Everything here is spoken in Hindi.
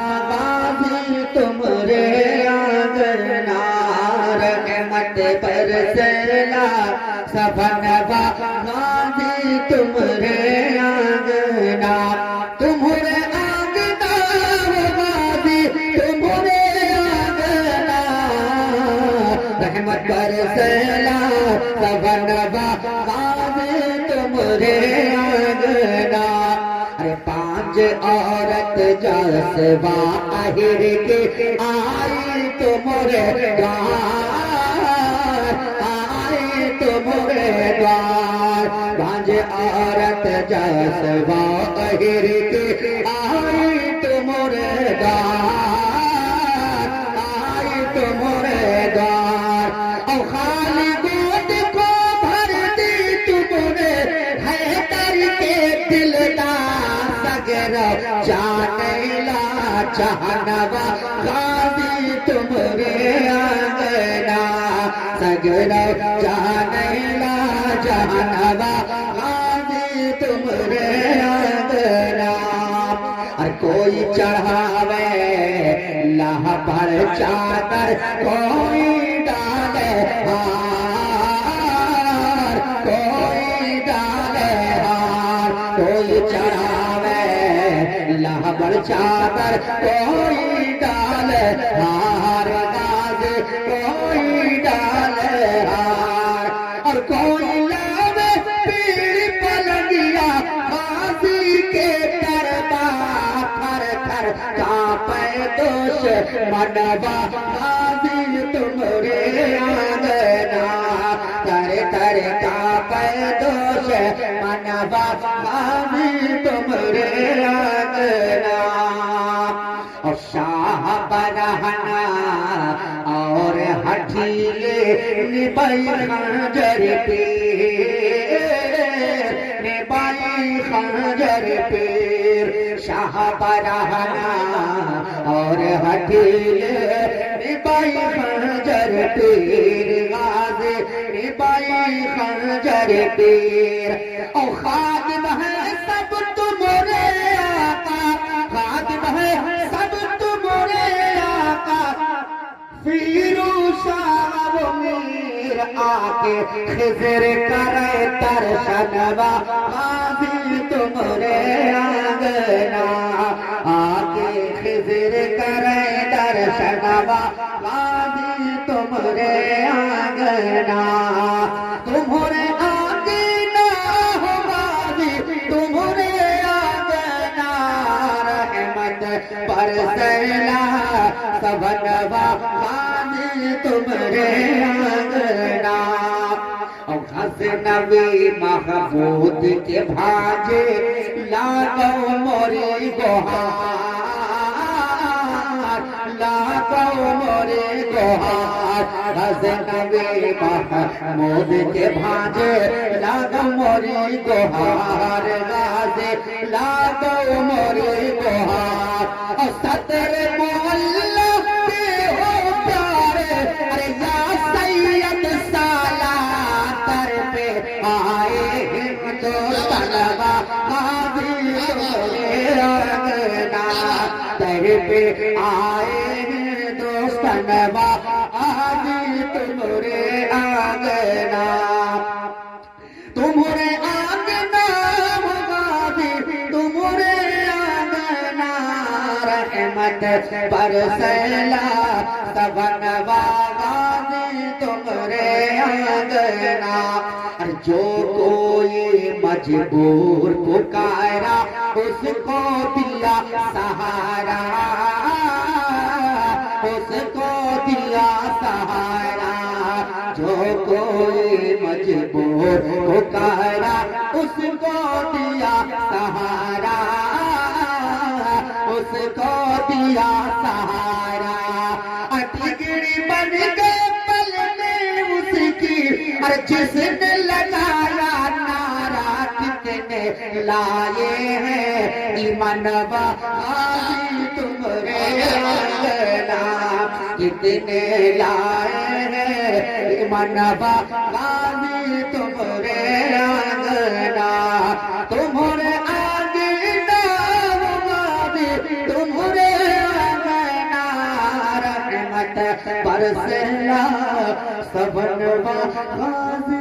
आबादी तुमरे आंगना रहमत बरसला सफनवा गाजी तुमरे आंगना तुम्हारे आंगना गाजी तुम्हारे आंगना रहमत बरसला सफनवा गाजी तुमरे आंगना पांच औरत जसवा आहिर के आई तुमरे द्वार आई तुमरे द्वार पांच औरत जसवा आहिर के आई तुमरे द्वार आई तुमरे द्वार और खाली गोद को भर दी तुमने है करके दिलदार जानैला चाहनवा गाजी तुमरे आंगना सगरा जानैला जानवा गाजी तुमरे आंगना और कोई चढ़ावे लाह पर चादर कोई डाले हार कोई डाले हार कोई चढ़ावे लाहबर चादर कोई डाले हार गाज कोई डाले हार और कोई लावे पीड़ी पलंगिया फांसी के दरबार थर थर कांपे दोष मनवा गाजी तुमरे आंगना तर तर कांपे दोष मनवा गाजी तुमरे आंगना और शाह बरहना और हठीले निबाई खंजर पीर शाह बरहना और हठीले निबाई खंजर पीर गाजी निबाई खंजर पीर और खादिम है सब तुमरे आका खादिम है सब तुमरे आका फिरूशा मीर आके खिजर करे दर्शनवा गाजी तुमरे आंगना आके खिजर करे दर्शनवा गाजी तुमरे आंगना तुम्हारे आंगना हो गाजी तुम्हारे आंगना रहमत बरसला सबनवा गाजी तुमरे आंगना और हसनवी महबूद के भाजे लागो मोरी गोहार लागो मोरी गोहार हसनवी महमूद के भाजे लागो मोरी गोहार गाजे लागो मोरी गोहार और सतर मोहल्ला के हो प्यारे अरे या सैयद साला तर पे आए तो तलबा गाजी तुमरे आंगना तर पे आए दोस्तनवा गाजी तुमरे आंगना तुमरे आंगना गाजी तुमरे आंगना रहमत बरसला सबनवा गाजी तुमरे आंगना जो कोई मजबूर पुकारा उसको दिया सहारा उसको दिया सहारा जो कोई मजबूर पुकारा उसको दिया सहारा उसको दिया सहारा अटिगड़ी बन के पलने उसकी और जिसने लगाया नारा कितने लाए हैं ईमानवा गाजी तुमरे आंगना कितने लाए हैं ईमानवा गाजी तुमरे आंगना तुम्हारे आंगना गाजी तुम्हारे रहमत बरसला सबनवा गाजी